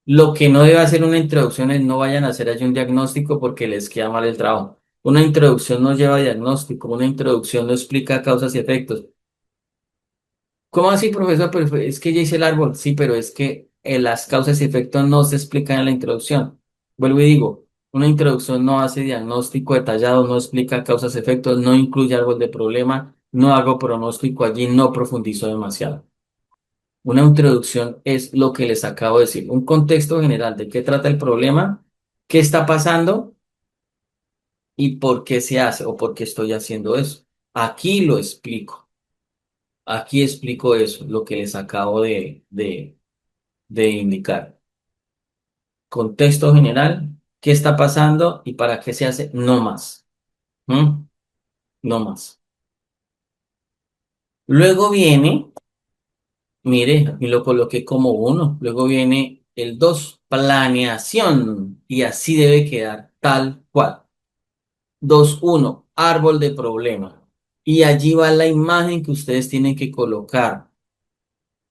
Lo que no debe hacer una introducción es no vayan a hacer allí un diagnóstico porque les queda mal el trabajo. Una introducción no lleva diagnóstico, una introducción no explica causas y efectos. ¿Cómo así, profesor? Pero es que ya hice el árbol. Sí, pero es que las causas y efectos no se explican en la introducción. Vuelvo y digo, una introducción no hace diagnóstico detallado, no explica causas y efectos, no incluye árbol de problema, no hago pronóstico allí, no profundizo demasiado. Una introducción es lo que les acabo de decir, un contexto general de qué trata el problema, qué está pasando y por qué se hace o por qué estoy haciendo eso. Aquí lo explico. Aquí explico eso, lo que les acabo de indicar. Contexto general, qué está pasando y para qué se hace, no más. ¿Mm? No más. Luego viene, mire, aquí lo coloqué como uno. Luego viene el dos, planeación. Y así debe quedar tal cual. Dos, uno, árbol de problema. Y allí va la imagen que ustedes tienen que colocar.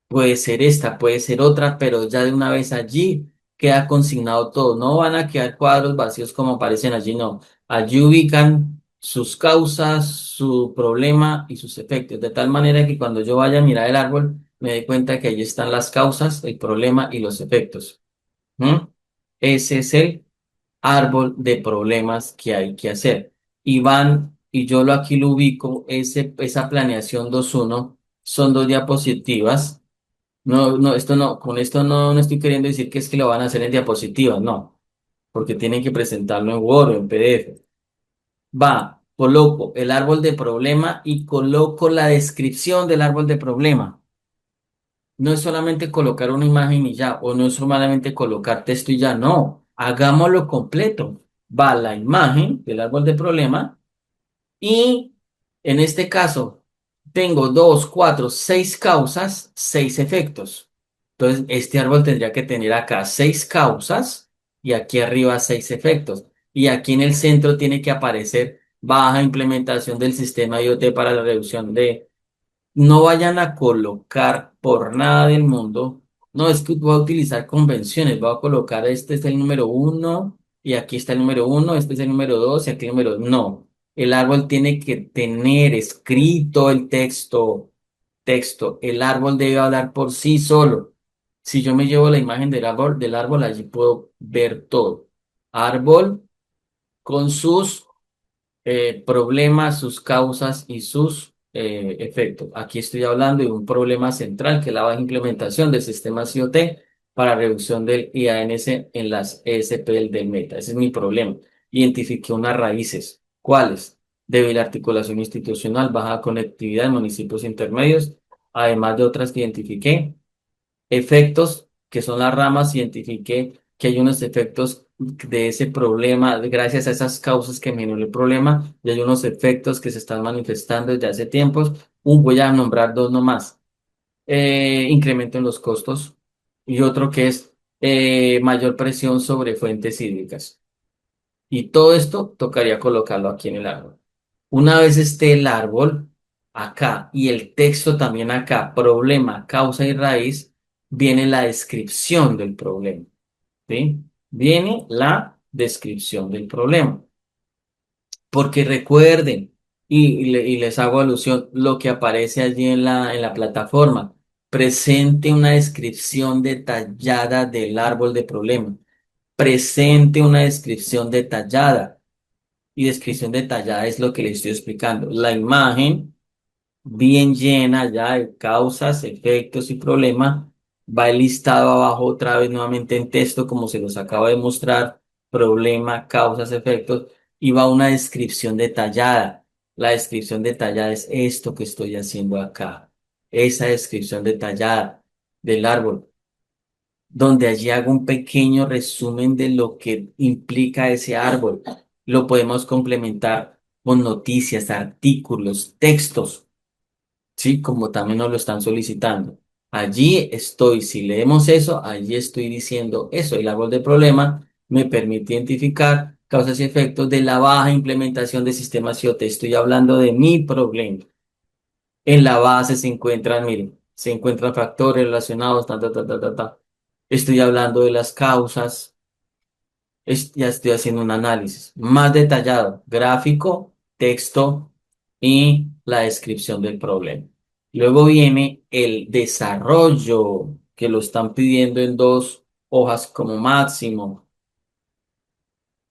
Puede ser esta, puede ser otra, pero ya de una vez allí queda consignado todo. No van a quedar cuadros vacíos como aparecen allí, no. Allí ubican sus causas, su problema y sus efectos, de tal manera que cuando yo vaya a mirar el árbol, me dé cuenta que allí están las causas, el problema y los efectos. ¿Mm? Ese es el árbol de problemas que hay que hacer. Y van, y yo lo aquí lo ubico, esa planeación 2.1 son dos diapositivas. No, no, esto no, con esto no estoy queriendo decir que es que lo van a hacer en diapositivas, no, porque tienen que presentarlo en Word o en PDF. Coloco el árbol de problema y coloco la descripción del árbol de problema. No es solamente colocar una imagen y ya, o no es solamente colocar texto y ya, no, hagámoslo completo. Va la imagen del árbol de problema y en este caso tengo dos, cuatro, seis causas, seis efectos. Entonces, este árbol tendría que tener acá seis causas y aquí arriba seis efectos. Y aquí en el centro tiene que aparecer baja implementación del sistema IoT para la reducción de no vayan a colocar por nada del mundo. No, es que voy a utilizar convenciones. Voy a colocar este es el número uno y aquí está el número uno, este es el número dos y aquí el número. No, el árbol tiene que tener escrito el texto. Texto. El árbol debe hablar por sí solo. Si yo me llevo la imagen del árbol, allí puedo ver todo. Árbol con sus problemas, sus causas y sus efectos. Aquí estoy hablando de un problema central que es la baja implementación del sistema IoT para reducción del IANS en las ESP del Meta. Ese es mi problema. Identifiqué unas raíces. ¿Cuáles? Débil articulación institucional, baja conectividad en municipios intermedios, además de otras que identifiqué efectos, que son las ramas, identifiqué que hay unos efectos de ese problema, gracias a esas causas que generó el problema, y hay unos efectos que se están manifestando desde hace tiempos. Voy a nombrar dos nomás. Incremento en los costos y otro que es mayor presión sobre fuentes hídricas. Y todo esto tocaría colocarlo aquí en el árbol. Una vez esté el árbol acá y el texto también acá, problema, causa y raíz, viene la descripción del problema. ¿Sí? Viene la descripción del problema. Porque recuerden, y les hago alusión, lo que aparece allí en la plataforma, presente una descripción detallada del árbol de problema. Presente una descripción detallada. Y descripción detallada es lo que les estoy explicando. La imagen bien llena ya de causas, efectos y problemas. Va el listado abajo otra vez nuevamente en texto, como se los acabo de mostrar. Problema, causas, efectos. Y va una descripción detallada. La descripción detallada es esto que estoy haciendo acá. Esa descripción detallada del árbol, donde allí hago un pequeño resumen de lo que implica ese árbol. Lo podemos complementar con noticias, artículos, textos, ¿sí? Como también nos lo están solicitando. Allí estoy, si leemos eso, allí estoy diciendo eso. El árbol de problema me permite identificar causas y efectos de la baja implementación de sistemas IoT. Estoy hablando de mi problema. En la base se encuentran, miren, se encuentran factores relacionados, ta, ta, ta, ta, ta, ta. Estoy hablando de las causas, ya estoy haciendo un análisis más detallado, gráfico, texto y la descripción del problema. Luego viene el desarrollo, que lo están pidiendo en dos hojas como máximo.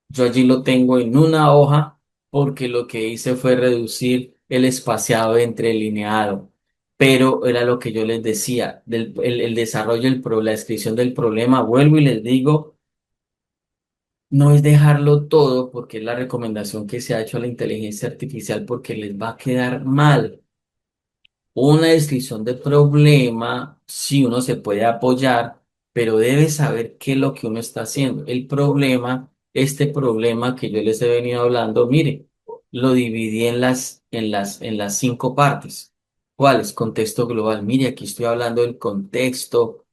Yo allí lo tengo en una hoja porque lo que hice fue reducir el espaciado entre el lineado. Pero era lo que yo les decía, el desarrollo, la descripción del problema. Vuelvo y les digo, no es dejarlo todo porque es la recomendación que se ha hecho a la inteligencia artificial porque les va a quedar mal. Una descripción de problema, sí uno se puede apoyar, pero debe saber qué es lo que uno está haciendo. El problema, este problema que yo les he venido hablando, mire, lo dividí en las cinco partes. ¿Cuál es? Contexto global. Mire, aquí estoy hablando del contexto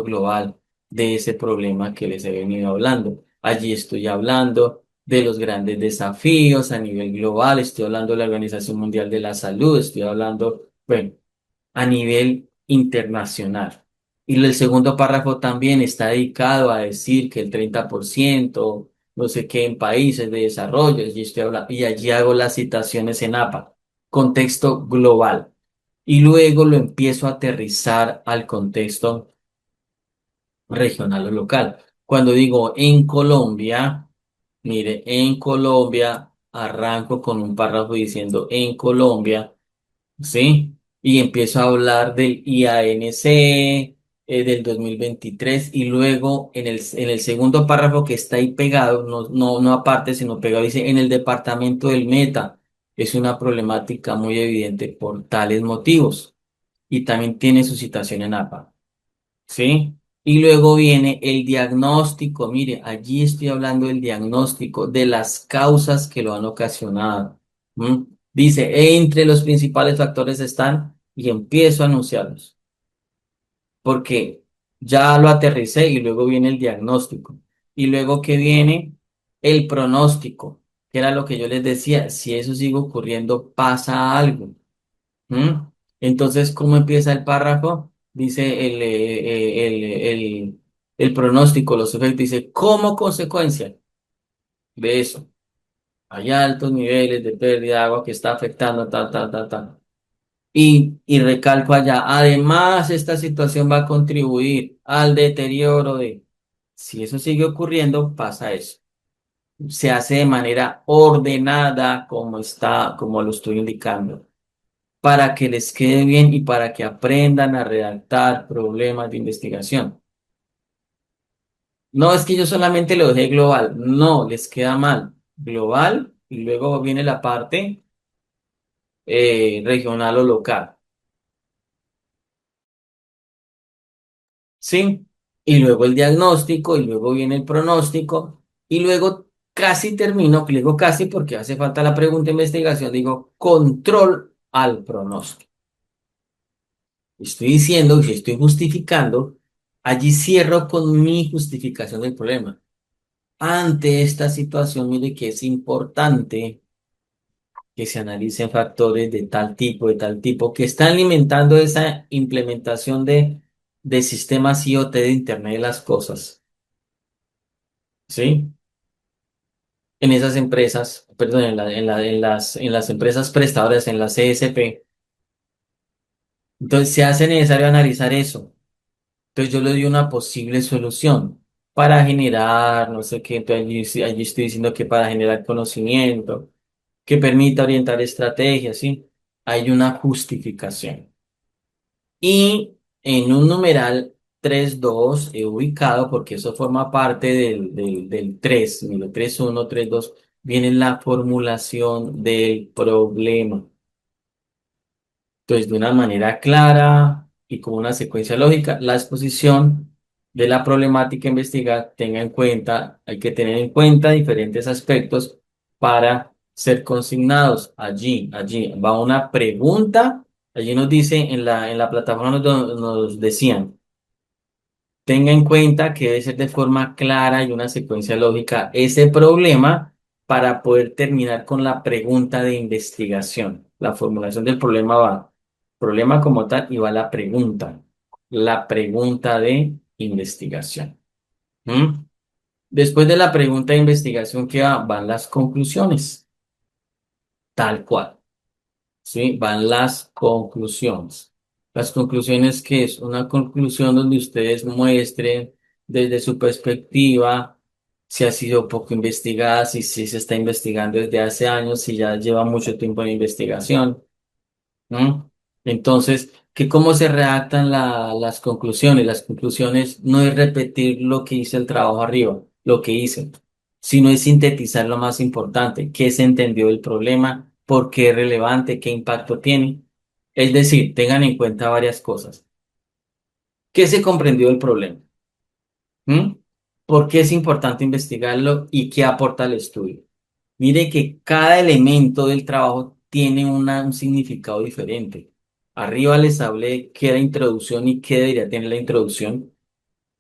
global de ese problema que les he venido hablando. Allí estoy hablando de los grandes desafíos a nivel global, estoy hablando de la Organización Mundial de la Salud, estoy hablando, bueno, a nivel internacional. Y el segundo párrafo también está dedicado a decir que el 30% no sé qué, en países de desarrollo, y allí hago las citaciones en APA, contexto global. Y luego lo empiezo a aterrizar al contexto regional o local. Cuando digo en Colombia, mire, en Colombia arranco con un párrafo diciendo en Colombia, ¿sí? Y empiezo a hablar del IANC del 2023 y luego en el segundo párrafo que está ahí pegado, no aparte, sino pegado, dice en el departamento del Meta. Es una problemática muy evidente por tales motivos y también tiene su citación en APA. ¿Sí? Y luego viene el diagnóstico. Mire, allí estoy hablando del diagnóstico, de las causas que lo han ocasionado. ¿Mm? Dice, entre los principales factores están, y empiezo a anunciarlos, porque ya lo aterricé y luego viene el diagnóstico. Y luego que viene el pronóstico, que era lo que yo les decía, si eso sigue ocurriendo, pasa algo. ¿Mm? Entonces, ¿cómo empieza el párrafo? Dice el pronóstico, los efectos, dice, como consecuencia de eso, hay altos niveles de pérdida de agua que está afectando, tal, tal, tal, tal. Y recalco allá, además, esta situación va a contribuir al deterioro de, si eso sigue ocurriendo, pasa eso. Se hace de manera ordenada, como está, como lo estoy indicando, para que les quede bien y para que aprendan a redactar problemas de investigación. No es que yo solamente lo dejé global, no, les queda mal. Global y luego viene la parte regional o local. ¿Sí? Y luego el diagnóstico y luego viene el pronóstico y luego casi termino, que digo casi porque hace falta la pregunta de investigación, digo control al pronóstico. Estoy diciendo y estoy justificando, allí cierro con mi justificación del problema. Ante esta situación, mire que es importante que se analicen factores de tal tipo, que están alimentando esa implementación de sistemas IoT de Internet de las cosas, ¿sí? En esas empresas, perdón, en las empresas prestadoras, en la CSP. Entonces, se hace necesario analizar eso. Entonces yo le doy una posible solución para generar, no sé qué, entonces allí estoy diciendo que para generar conocimiento, que permita orientar estrategias, ¿sí? Hay una justificación. Y en un numeral 3.2 he ubicado, porque eso forma parte del 3, mira, 3.1, 3.2, viene la formulación del problema. Entonces, de una manera clara y con una secuencia lógica, la exposición de la problemática a investigar tenga en cuenta, hay que tener en cuenta diferentes aspectos para ser consignados. Allí va una pregunta, allí nos dice en la plataforma nos decían. Tenga en cuenta que debe ser de forma clara y una secuencia lógica ese problema para poder terminar con la pregunta de investigación. La formulación del problema va, problema como tal, y va la pregunta de investigación. ¿Mm? Después de la pregunta de investigación que va, van las conclusiones, tal cual. ¿Sí? Van las conclusiones. Las conclusiones que es una conclusión donde ustedes muestren desde su perspectiva si ha sido poco investigada, si se está investigando desde hace años, si ya lleva mucho tiempo en investigación. ¿No? Entonces, que cómo se redactan las conclusiones. Las conclusiones no es repetir lo que hice el trabajo arriba, lo que hice, sino es sintetizar lo más importante, qué se entendió del problema, por qué es relevante, qué impacto tiene. Es decir, tengan en cuenta varias cosas. ¿Qué se comprendió del problema? ¿Mm? ¿Por qué es importante investigarlo y qué aporta el estudio? Mire que cada elemento del trabajo tiene un significado diferente. Arriba les hablé qué era introducción y qué debería tener la introducción,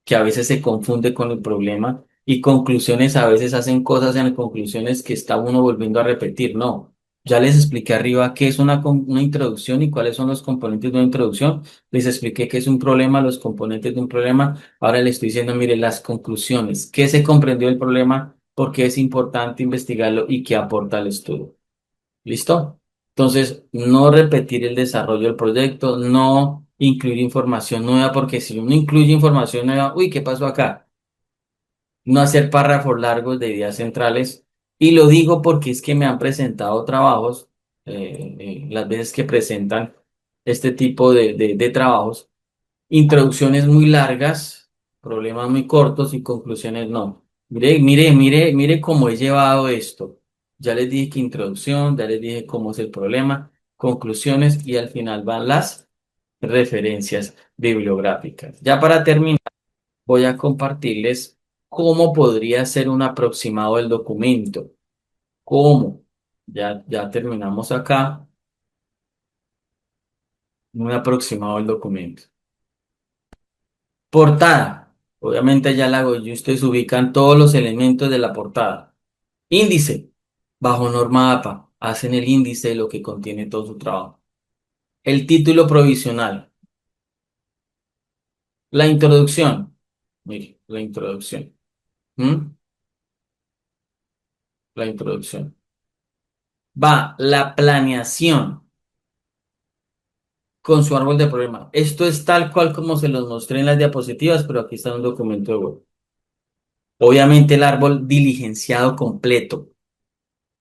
que a veces se confunde con el problema, y conclusiones a veces hacen cosas en conclusiones que está uno volviendo a repetir. No, ya les expliqué arriba qué es una introducción y cuáles son los componentes de una introducción. Les expliqué qué es un problema, los componentes de un problema. Ahora les estoy diciendo, mire, las conclusiones, qué se comprendió del problema, por qué es importante investigarlo y qué aporta al estudio. ¿Listo? Entonces, no repetir el desarrollo del proyecto, no incluir información nueva, porque si uno incluye información nueva, uy, ¿qué pasó acá? No hacer párrafos largos de ideas centrales. Y lo digo porque es que me han presentado trabajos, las veces que presentan este tipo de trabajos, introducciones muy largas, problemas muy cortos y conclusiones no. Mire cómo he llevado esto. Ya les dije que introducción, ya les dije cómo es el problema, conclusiones y al final van las referencias bibliográficas. Ya para terminar, voy a compartirles cómo podría ser un aproximado del documento. ¿Cómo? Ya terminamos acá, un aproximado del documento. Portada. Obviamente ya la hago y ustedes ubican todos los elementos de la portada. Índice. Bajo norma APA. Hacen el índice de lo que contiene todo su trabajo. El título provisional. La introducción. Mire, la introducción. ¿Mm? La introducción. Va la planeación con su árbol de problema. Esto es tal cual como se los mostré en las diapositivas, pero aquí está un documento de Word. Obviamente el árbol diligenciado completo.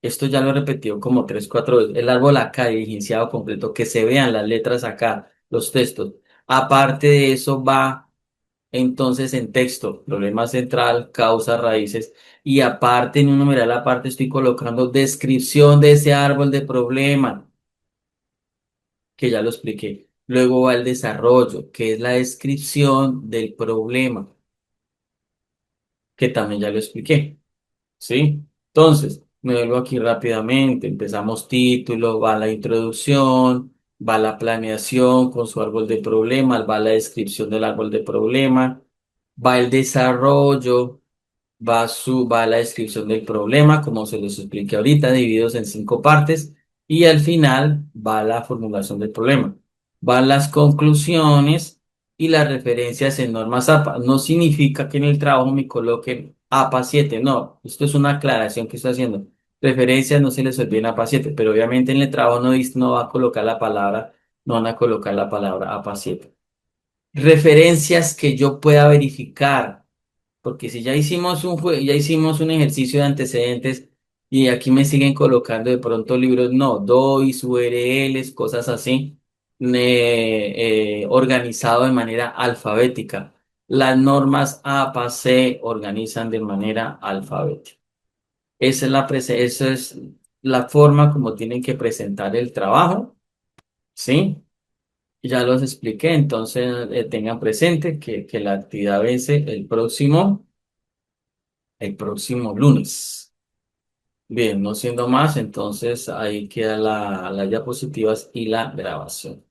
Esto ya lo he repetido como tres, cuatro veces. El árbol acá, diligenciado completo, que se vean las letras acá, los textos. Aparte de eso va entonces en texto, problema central, causas, raíces. Y aparte en un numeral aparte estoy colocando descripción de ese árbol de problema, que ya lo expliqué. Luego va el desarrollo, que es la descripción del problema, que también ya lo expliqué. ¿Sí? Entonces, me vuelvo aquí rápidamente. Empezamos título, va la introducción, va la planeación con su árbol de problemas, va la descripción del árbol de problema, va el desarrollo, va la descripción del problema, como se los expliqué ahorita, divididos en cinco partes, y al final va la formulación del problema. Van las conclusiones y las referencias en normas APA. No significa que en el trabajo me coloquen APA 7, no, esto es una aclaración que estoy haciendo. Referencias no se les olviden APA 7, pero obviamente en el trabajo no va a colocar la palabra, no van a colocar la palabra APA 7. Referencias que yo pueda verificar. Porque si ya hicimos un ejercicio de antecedentes y aquí me siguen colocando de pronto libros, no, DOIs, URLs, cosas así, organizado de manera alfabética. Las normas APA se organizan de manera alfabética. Esa es la forma como tienen que presentar el trabajo, ¿sí? Ya los expliqué, entonces tengan presente que la actividad vence el próximo lunes. Bien, no siendo más, entonces ahí quedan las diapositivas y la grabación.